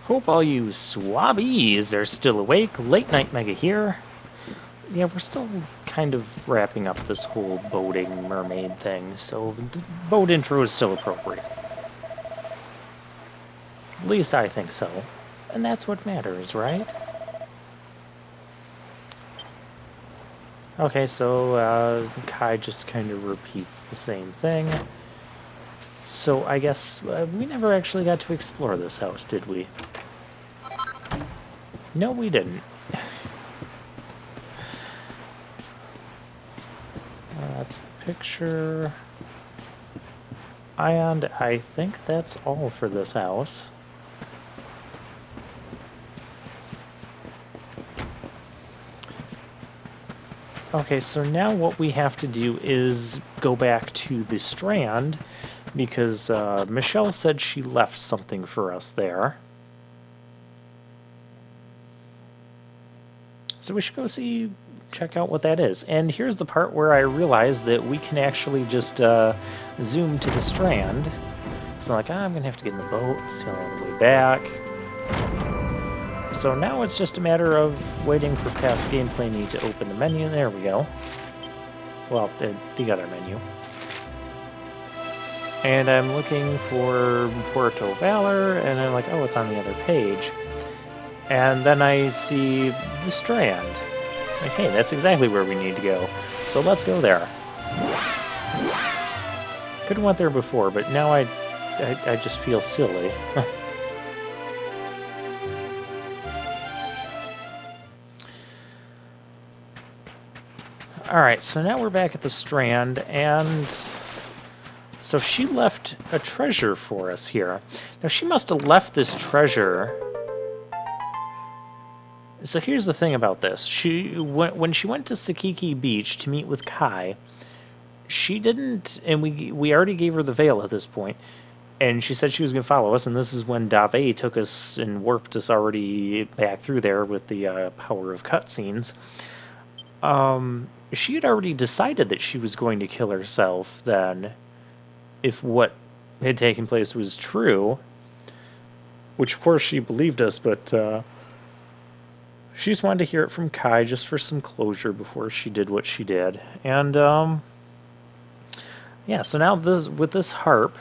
Hope all you swabbies are still awake. Late Night Mega here. Yeah, we're still kind of wrapping up this whole boating mermaid thing, so the boat intro is still appropriate. At least I think so. And that's what matters, right? Okay, so Kai just kind of repeats the same thing. So I guess we never actually got to explore this house, did we? No, we didn't. That's the picture. And I think that's all for this house. Okay, so now what we have to do is go back to the Strand, because Michelle said she left something for us there. So we should go check out what that is. And here's the part where I realized that we can actually just zoom to the Strand. So I'm like, I'm going to have to get in the boat, sail all the way back. So now it's just a matter of waiting for past gameplay me to open the menu. There we go. Well, the other menu. And I'm looking for Puerto Valor, and I'm like, oh, it's on the other page. And then I see the Strand. Like, hey, that's exactly where we need to go. So let's go there. Could have went there before, but now I just feel silly. Alright, so now we're back at the Strand, and so she left a treasure for us here. Now, she must have left this treasure. So here's the thing about this. When she went to Sakiki Beach to meet with Kai, she didn't, and we already gave her the veil at this point, and she said she was going to follow us, and this is when Dave took us and warped us already back through there with the power of cutscenes. She had already decided that she was going to kill herself then, if what had taken place was true, which of course she believed us, but she just wanted to hear it from Kai just for some closure before she did what she did. And yeah, so now with this harp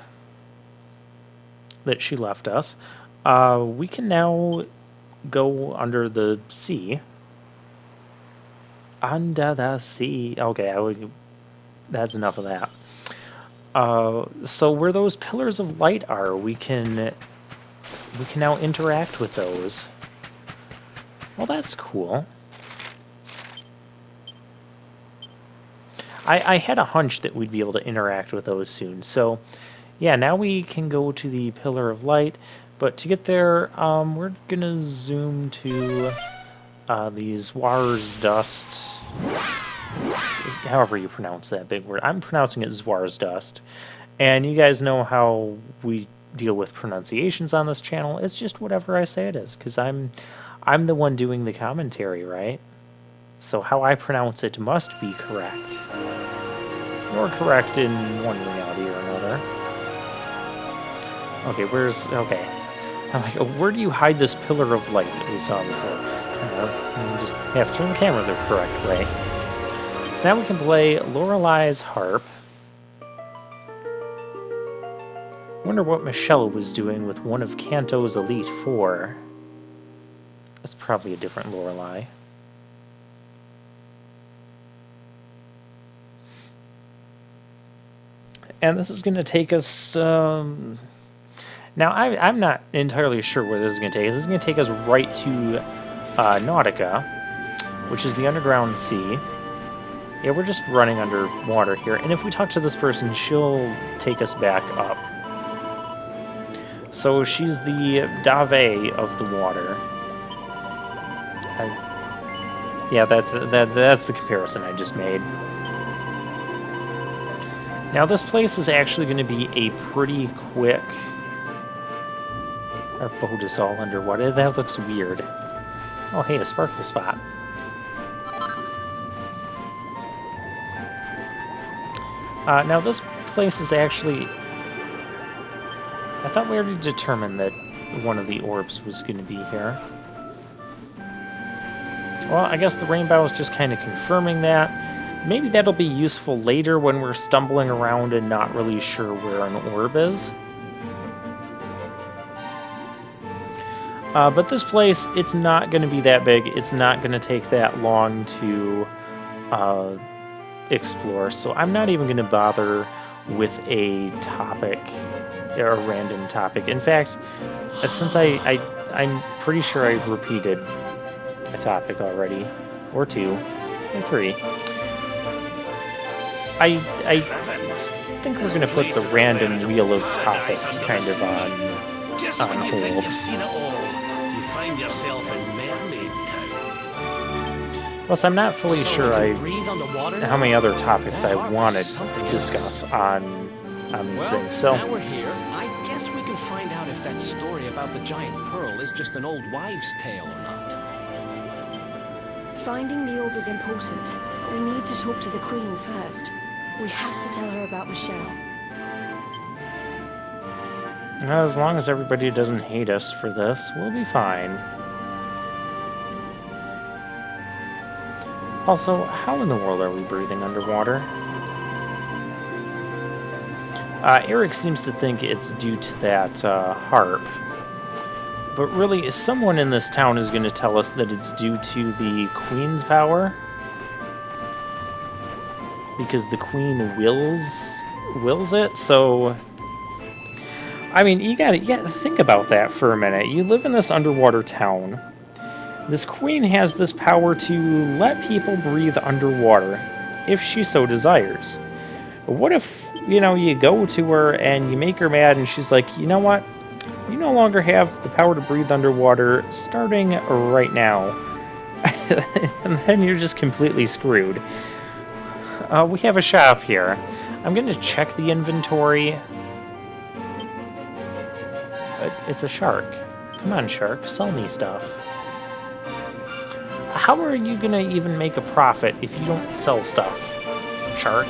that she left us, we can now go under the sea. Under the sea. Okay, that's enough of that. So where those pillars of light are, we can now interact with those. Well, that's cool. I had a hunch that we'd be able to interact with those soon. So yeah, now we can go to the pillar of light, but to get there, we're gonna zoom to the Zwarsdust, however you pronounce that big word. I'm pronouncing it Zwarsdust, and you guys know how we deal with pronunciations on this channel. It's just whatever I say it is, because I'm the one doing the commentary, right? So how I pronounce it must be correct, or correct in one reality or another. Okay, okay. I'm like, where do you hide this pillar of light that we saw before? You just have to turn the camera the correct way. So now we can play Loreli's harp. Wonder what Michelle was doing with one of Kanto's Elite Four. That's probably a different Lorelei. And this is going to take us... Now, I'm not entirely sure where this is going to take us. This is going to take us right to Nautica, which is the underground sea. Yeah, we're just running underwater here. And if we talk to this person, she'll take us back up. So she's the Dave of the water. Yeah, that's the comparison I just made. Now this place is actually going to be a pretty quick... Our boat is all underwater. That looks weird. Oh, hey, a sparkle spot. Now this place is actually... I thought we already determined that one of the orbs was going to be here. Well, I guess the rainbow is just kind of confirming that. Maybe that'll be useful later when we're stumbling around and not really sure where an orb is. But this place, it's not going to be that big. It's not going to take that long to explore. So I'm not even going to bother with a topic, or a random topic. In fact, since I'm pretty sure I've repeated a topic already, or two, or three. I think we're going to put the random wheel of topics kind of on hold. You've seen it all. You find yourself in Mermaid Town. Plus, I'm not fully sure how many other topics I want to discuss on these things. So now we're here. I guess we can find out if that story about the giant pearl is just an old wives' tale or not. Finding the orb is important, but we need to talk to the Queen first. We have to tell her about Michelle. well, as long as everybody doesn't hate us for this, we'll be fine. Also, how in the world are we breathing underwater? Eric seems to think it's due to that harp. But really, someone in this town is going to tell us that it's due to the Queen's power. Because the Queen wills it, so... I mean, you gotta think about that for a minute. You live in this underwater town. This Queen has this power to let people breathe underwater, if she so desires. What if, you go to her and you make her mad and she's like, you know what? You no longer have the power to breathe underwater starting right now. And then you're just completely screwed. We have a shop here. I'm going to check the inventory. It's a shark. Come on, shark. Sell me stuff. How are you going to even make a profit if you don't sell stuff, shark?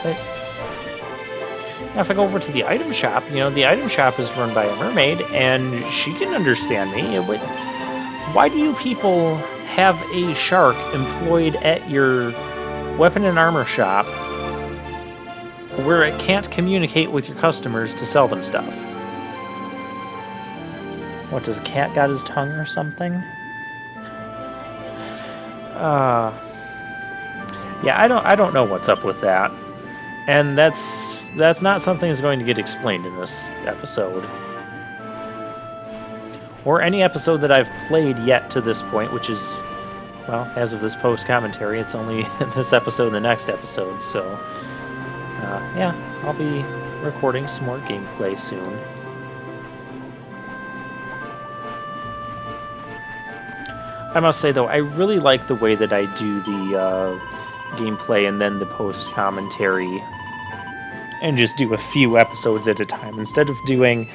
But now if I go over to the item shop, the item shop is run by a mermaid, and she can understand me. But why do you people have a shark employed at your weapon and armor shop where it can't communicate with your customers to sell them stuff? What, does a cat got his tongue or something? Yeah, I don't know what's up with that. And that's not something that's going to get explained in this episode. Or any episode that I've played yet to this point, which is, well, as of this post-commentary, it's only this episode and the next episode, so... yeah, I'll be recording some more gameplay soon. I must say, though, I really like the way that I do the gameplay and then the post-commentary and just do a few episodes at a time, instead of doing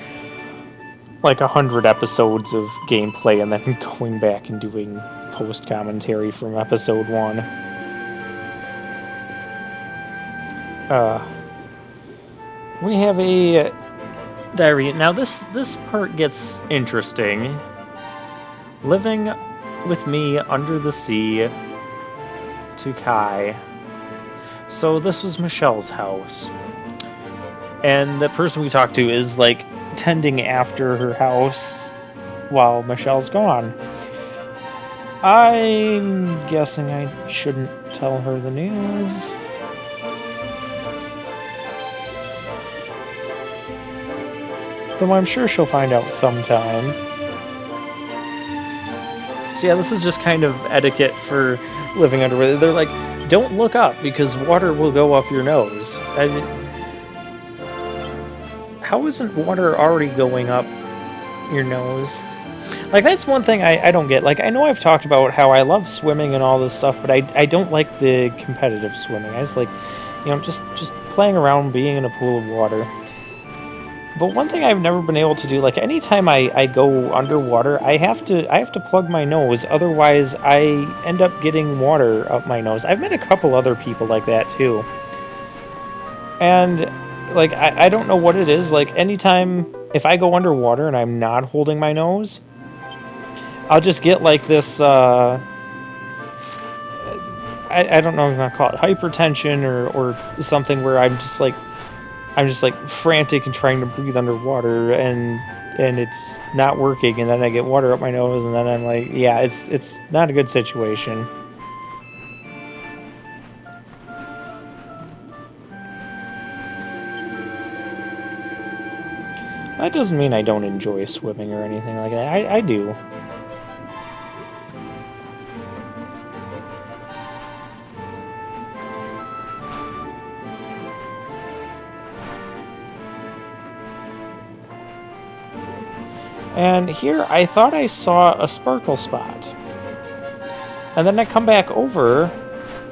like 100 episodes of gameplay and then going back and doing post-commentary from episode 1. We have a diary. Now this part gets interesting. Living with me under the sea to Kai. So this was Michelle's house. And the person we talked to is like tending after her house while Michelle's gone. I'm guessing I shouldn't tell her the news. Though I'm sure she'll find out sometime. So yeah, this is just kind of etiquette for living underwater. They're like, don't look up because water will go up your nose. How isn't water already going up your nose? Like, that's one thing I don't get. Like, I know I've talked about how I love swimming and all this stuff, but I don't like the competitive swimming. I just like, just playing around, being in a pool of water. But one thing I've never been able to do, like, anytime I go underwater, I have to plug my nose, otherwise I end up getting water up my nose. I've met a couple other people like that, too. And, like, I don't know what it is, like, anytime if I go underwater and I'm not holding my nose, I'll just get like this, I don't know if I call it hypertension or something, where I'm just like frantic and trying to breathe underwater, and it's not working, and then I get water up my nose, and then I'm like, yeah, it's not a good situation. That doesn't mean I don't enjoy swimming or anything like that. I do. And here, I thought I saw a sparkle spot. And then I come back over,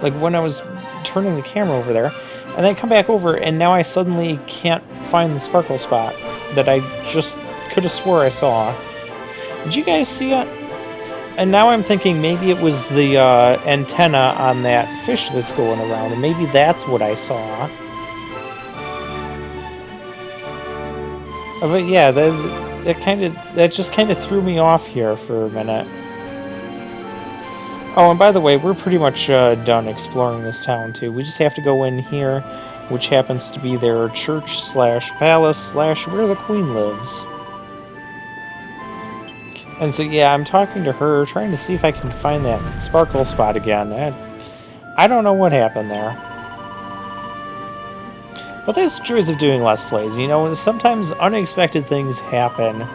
like when I was turning the camera over there, and then I come back over, and now I suddenly can't find the sparkle spot that I just could have swore I saw. Did you guys see it? And now I'm thinking maybe it was the antenna on that fish that's going around, and maybe that's what I saw. But yeah, that just kind of threw me off here for a minute. Oh, and by the way, we're pretty much done exploring this town too. We just have to go in here, which happens to be their church/palace/ where the Queen lives. And so yeah, I'm talking to her, trying to see if I can find that sparkle spot again. I don't know what happened there. But that's the joys of doing Let's Plays, you know, sometimes unexpected things happen,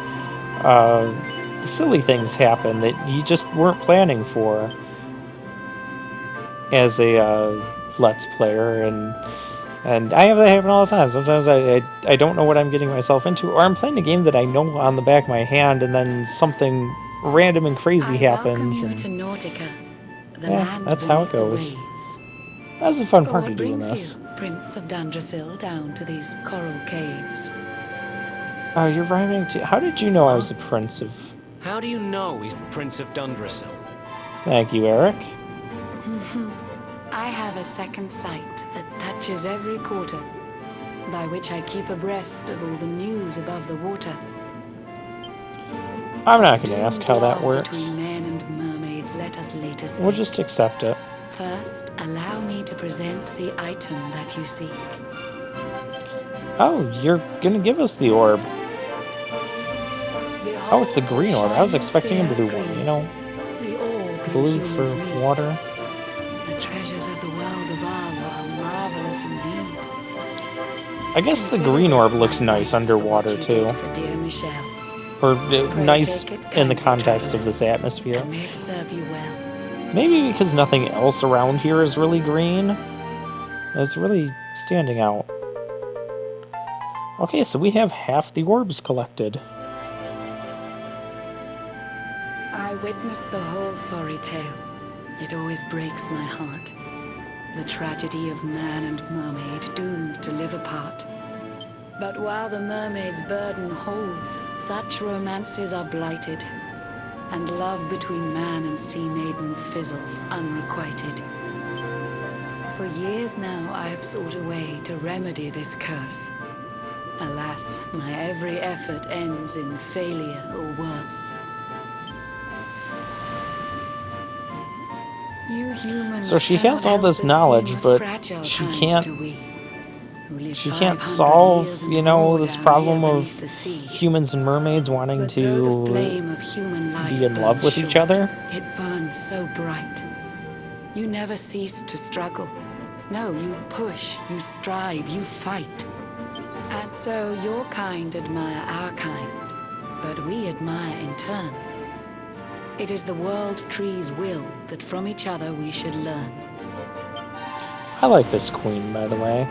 silly things happen that you just weren't planning for as a Let's Player, and I have that happen all the time. Sometimes I don't know what I'm getting myself into, or I'm playing a game that I know on the back of my hand, and then something random and crazy happens. I welcome you to Nautica, the yeah, land that's how it beneath the goes. waves. That's a fun part What of doing brings this. you, Prince of Dandrasil, down to these coral caves? Oh, you're rhyming too. How did you know I was the Prince of... How do you know he's the Prince of Dundrasil? Thank you, Eric. I have a second sight that touches every quarter, by which I keep abreast of all the news above the water. I'm not going to ask how that works. Between men and mermaids, let us later speak. We'll just accept it. First, allow me to present the item that you seek. Oh, you're gonna give us the orb. Oh, it's the green orb. I was expecting a blue one, you know? The orb Blue for water. The treasures of the world above are marvelous indeed. I guess the green orb looks nice underwater, too. Or nice in the context of this atmosphere. And may it serve you well. Maybe because nothing else around here is really green. It's really standing out. Okay, so we have half the orbs collected. I witnessed the whole sorry tale. It always breaks my heart. The tragedy of man and mermaid doomed to live apart. But while the mermaid's burden holds, such romances are blighted, and love between man and sea maiden fizzles unrequited. For years now I have sought a way to remedy this curse. Alas, my every effort ends in failure or worse. You humans So she has cannot all help this but knowledge, seem a but fragile she kind can't- to we, who live She 500 can't solve, years and you know, more this down problem here of beneath the sea. humans and mermaids wanting But though the to flame of human life be in love burns with each short, other. It burns so bright. You never cease to struggle. No, you push, you strive, you fight. And so your kind admire our kind, but we admire in turn. It is the world tree's will that from each other we should learn. I like this queen, by the way.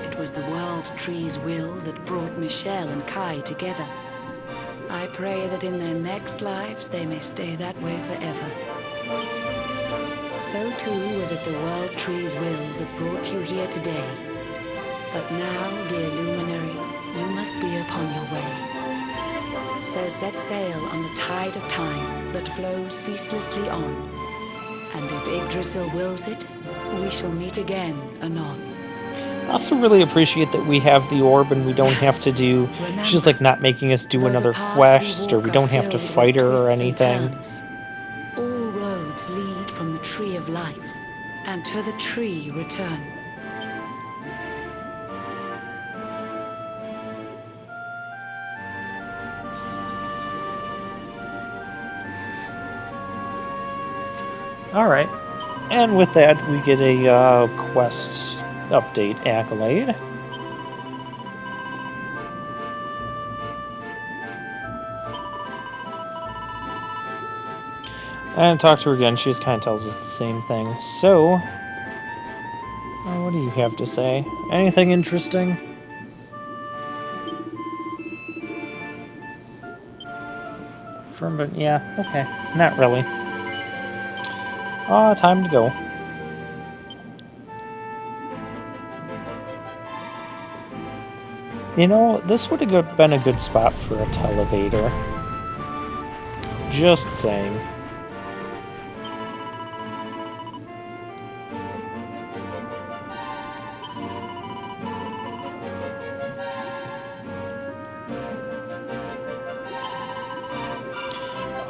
It was the world tree's will that brought Michelle and Kai together. I pray that in their next lives they may stay that way forever. So too was it the world tree's will that brought you here today. But now, dear luminary, you must be upon your way. So set sail on the tide of time that flows ceaselessly on. And if Yggdrasil wills it, we shall meet again anon. I also really appreciate that we have the orb and we don't have to do... She's like not making us do though the another paths we quest, or walk we are don't have to filled fight with her or twists and anything. turns, all roads lead from the tree of life, and to the tree return. Alright. And with that, we get a quest update accolade. And talk to her again. She just kind of tells us the same thing. So, what do you have to say? Anything interesting? But yeah, okay. Not really. Time to go. You know, this would have been a good spot for a televator. Just saying.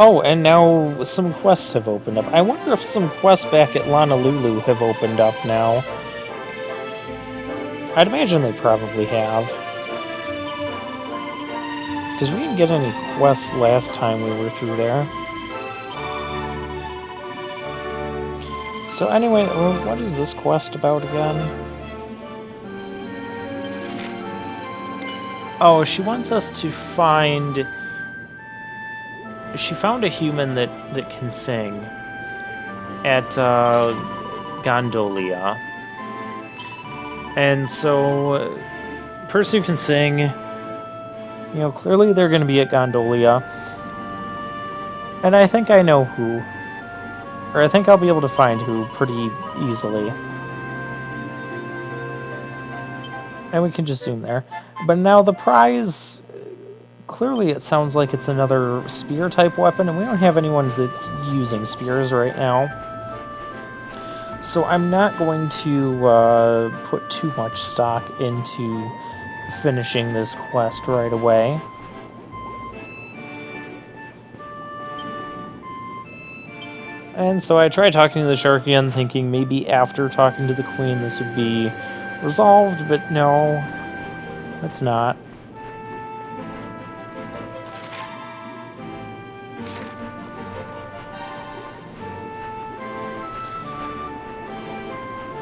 Oh, and now some quests have opened up. I wonder if some quests back at Honolulu have opened up now. I'd imagine they probably have. Because we didn't get any quests last time we were through there. So anyway, what is this quest about again? Oh, she wants us to find... She found a human that can sing at Gondolia. And so, person who can sing, you know, clearly they're going to be at Gondolia. And I think I know who. Or I think I'll be able to find who pretty easily. And we can just zoom there. But now the prize... Clearly it sounds like it's another spear-type weapon, and we don't have anyone that's using spears right now. So I'm not going to put too much stock into finishing this quest right away. And so I tried talking to the shark again, thinking maybe after talking to the Queen this would be resolved, but no, it's not.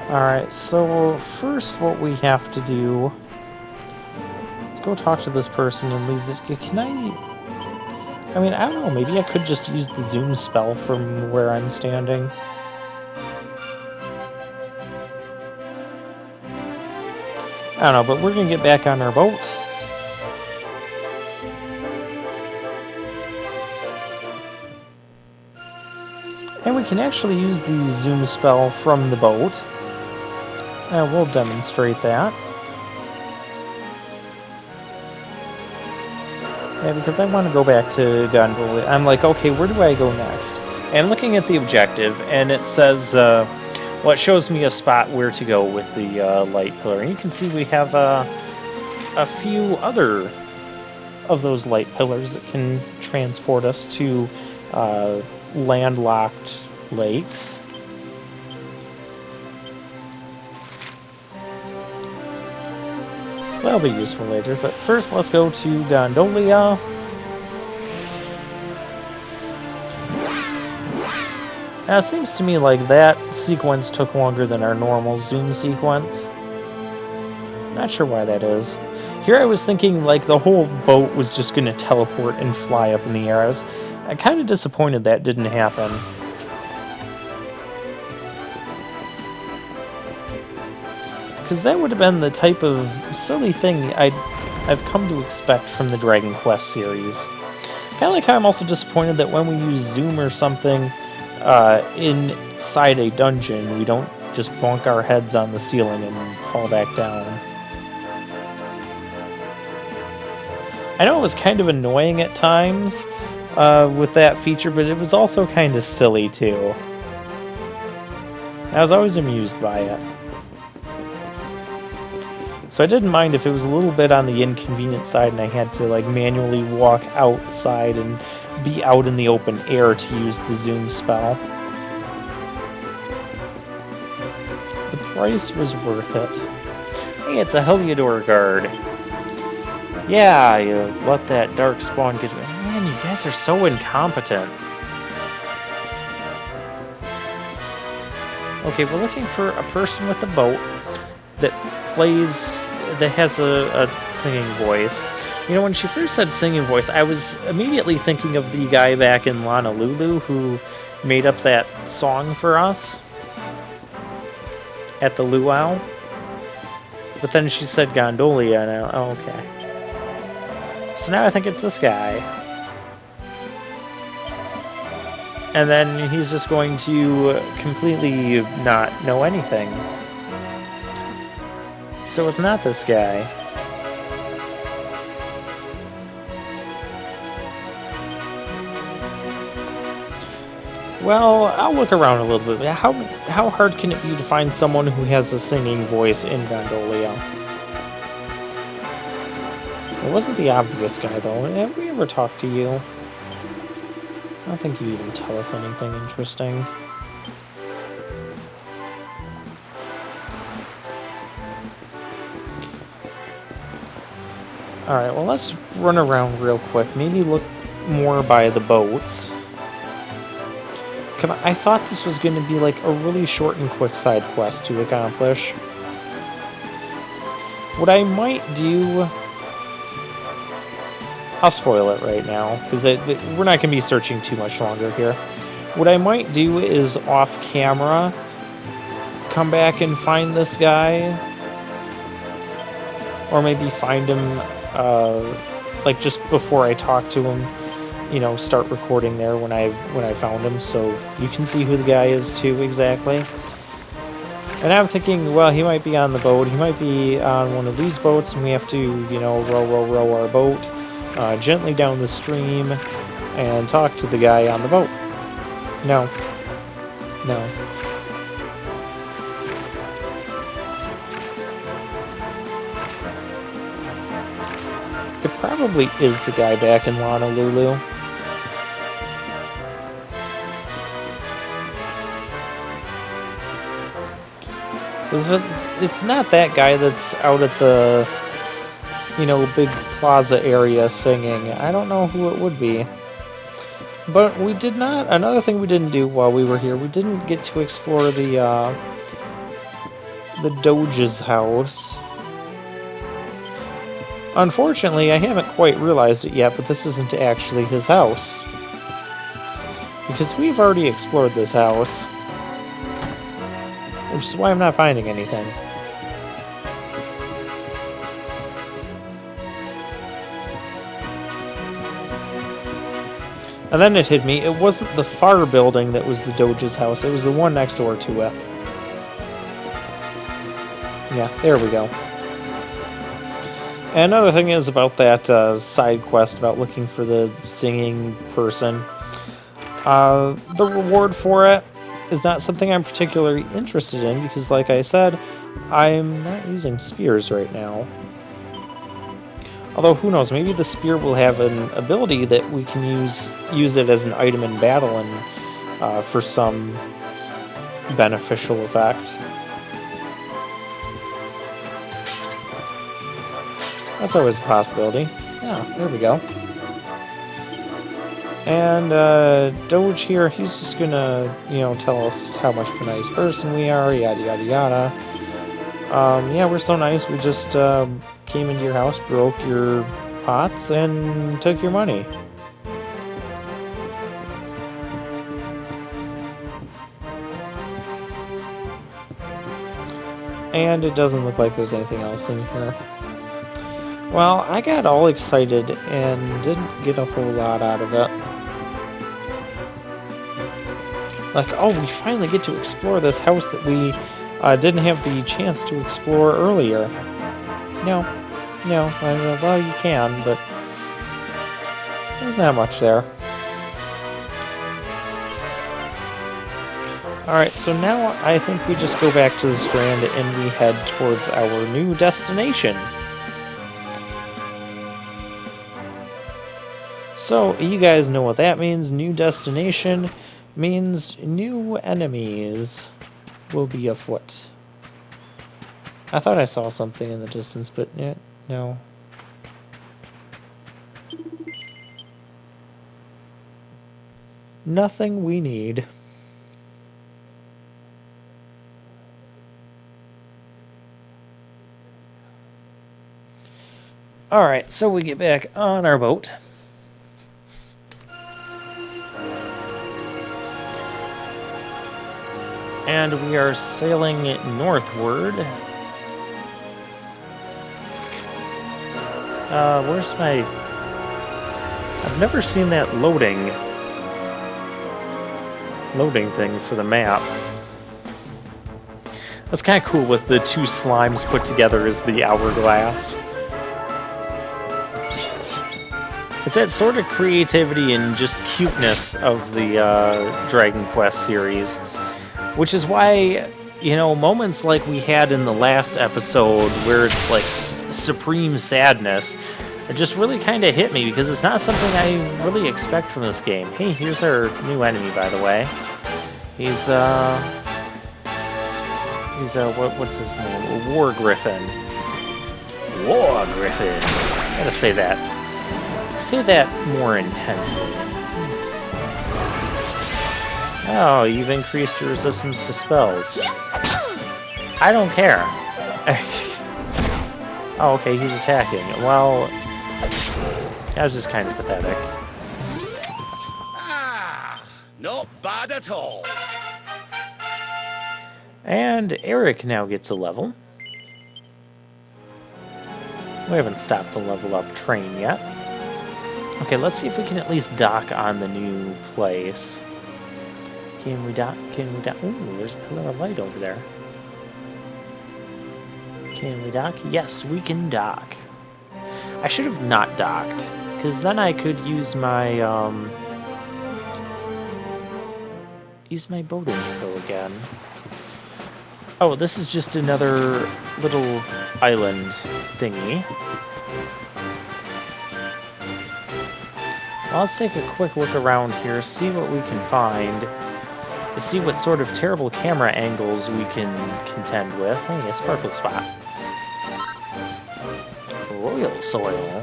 Alright, so first what we have to do... Let's go talk to this person and leave this... Can I mean, I don't know, maybe I could just use the zoom spell from where I'm standing. I don't know, but we're gonna get back on our boat. And we can actually use the zoom spell from the boat. We'll demonstrate that. Yeah, because I want to go back to Gondola. I'm like, okay, where do I go next? And looking at the objective, and it says, well, it shows me a spot where to go with the light pillar. And you can see we have a few other of those light pillars that can transport us to landlocked lakes. So that'll be useful later, but first let's go to Gondolia. Now it seems to me like that sequence took longer than our normal zoom sequence. Not sure why that is. Here I was thinking like the whole boat was just going to teleport and fly up in the air. I'm kind of disappointed that didn't happen. Because that would have been the type of silly thing I've come to expect from the Dragon Quest series. Kind of like how I'm also disappointed that when we use zoom or something inside a dungeon, we don't just bonk our heads on the ceiling and fall back down. I know it was kind of annoying at times with that feature, but it was also kind of silly too. I was always amused by it. So I didn't mind if it was a little bit on the inconvenient side and I had to like manually walk outside and be out in the open air to use the zoom spell. The price was worth it. Hey, it's a Heliodor guard. Yeah, you let that dark spawn get you. Man, you guys are so incompetent. Okay, we're looking for a person with a boat that has a singing voice. You know, when she first said singing voice, I was immediately thinking of the guy back in Honolulu who made up that song for us at the luau. But then she said Gondolia, and oh, okay. So now I think it's this guy. And then he's just going to completely not know anything. So it's not this guy. Well, I'll look around a little bit. How hard can it be to find someone who has a singing voice in Gondolia? It wasn't the obvious guy, though. Have we ever talked to you? I don't think you even tell us anything interesting. Alright, well, let's run around real quick. Maybe look more by the boats. I thought this was going to be like a really short and quick side quest to accomplish. What I might do... I'll spoil it right now, because we're not going to be searching too much longer here. What I might do is, off-camera, come back and find this guy. Or maybe find him, like, just before I talk to him. You know, start recording there when I found him, so you can see who the guy is too, exactly. And I'm thinking, well, he might be on the boat, he might be on one of these boats, and we have to, you know, row our boat gently down the stream and talk to the guy on the boat. No. No. It probably is the guy back in Honolulu. It's not that guy that's out at the, you know, big plaza area singing. I don't know who it would be. But we did not... Another thing we didn't do while we were here, we didn't get to explore the Doge's house. Unfortunately, I haven't quite realized it yet, but this isn't actually his house. Because we've already explored this house. Which is why I'm not finding anything. And then it hit me, it wasn't the far building that was the Doge's house, it was the one next door to it. Yeah, there we go. And another thing is about that side quest about looking for the singing person. The reward for it is not something I'm particularly interested in because, like I said, I'm not using spears right now. Although, who knows, maybe the spear will have an ability that we can use it as an item in battle and for some beneficial effect. That's always a possibility. Yeah, there we go. And Doge here, he's just gonna, you know, tell us how much of a nice person we are, yada yada yada. Yeah, we're so nice, we just came into your house, broke your pots, and took your money. And it doesn't look like there's anything else in here. Well, I got all excited and didn't get a whole lot out of it. Like, oh, we finally get to explore this house that we didn't have the chance to explore earlier. No, well, you can, but there's not much there. Alright, so now I think we just go back to the Strand and we head towards our new destination. So, you guys know what that means. New destination means new enemies will be afoot. I thought I saw something in the distance, but no. Nothing we need. Alright, so we get back on our boat. And we are sailing northward. Where's my... I've never seen that loading thing for the map. That's kind of cool with the two slimes put together as the hourglass. It's that sort of creativity and just cuteness of the Dragon Quest series. Which is why, you know, moments like we had in the last episode where it's like supreme sadness, it just really kind of hit me because it's not something I really expect from this game. Hey, here's our new enemy, by the way. He's what's his name? War Griffin. War Griffin. I gotta say that. Say that more intensely. Oh, you've increased your resistance to spells. I don't care. Oh, okay, he's attacking. Well, that was just kind of pathetic. Ah, not bad at all. And Eric now gets a level. We haven't stopped the level up train yet. Okay, let's see if we can at least dock on the new place. Can we dock? Can we dock? Ooh, there's a pillar of light over there. Can we dock? Yes, we can dock. I should have not docked, because then I could use my boat intro again. Oh, this is just another little island thingy. Well, let's take a quick look around here, see what we can find. To see what sort of terrible camera angles we can contend with. Hey, a sparkle spot. Royal soil.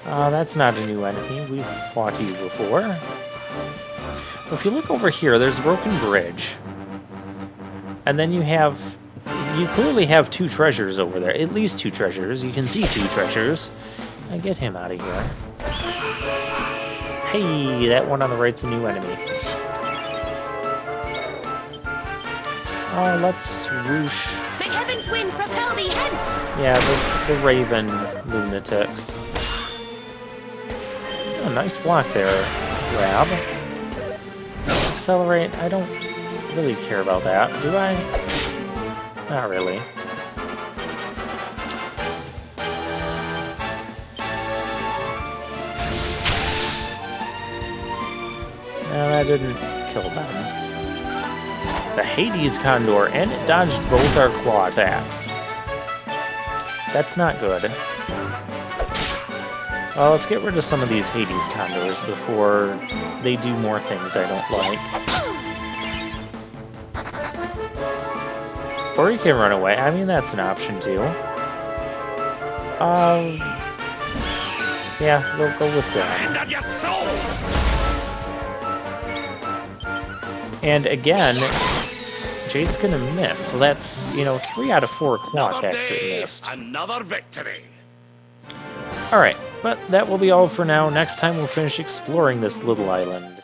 That's not a new enemy. We've fought you before. If you look over here, there's a broken bridge. And then you clearly have two treasures over there. At least two treasures. You can see two treasures. Now get him out of here. Hey, that one on the right's a new enemy. Oh, let's whoosh. May heaven's winds propel thee hence! Yeah, the Raven lunatics. Oh, nice block there, Grab. Accelerate, I don't really care about that, do I? Not really. No, that didn't kill them. The Hades Condor, and it dodged both our claw attacks. That's not good. Well, let's get rid of some of these Hades Condors before they do more things I don't like. Or you can run away. I mean, that's an option too. Yeah, we'll go with Sam. And again, Jade's gonna miss, so that's, 3 out of 4 claw attacks that missed. Another victory. Alright, but that will be all for now. Next time we'll finish exploring this little island.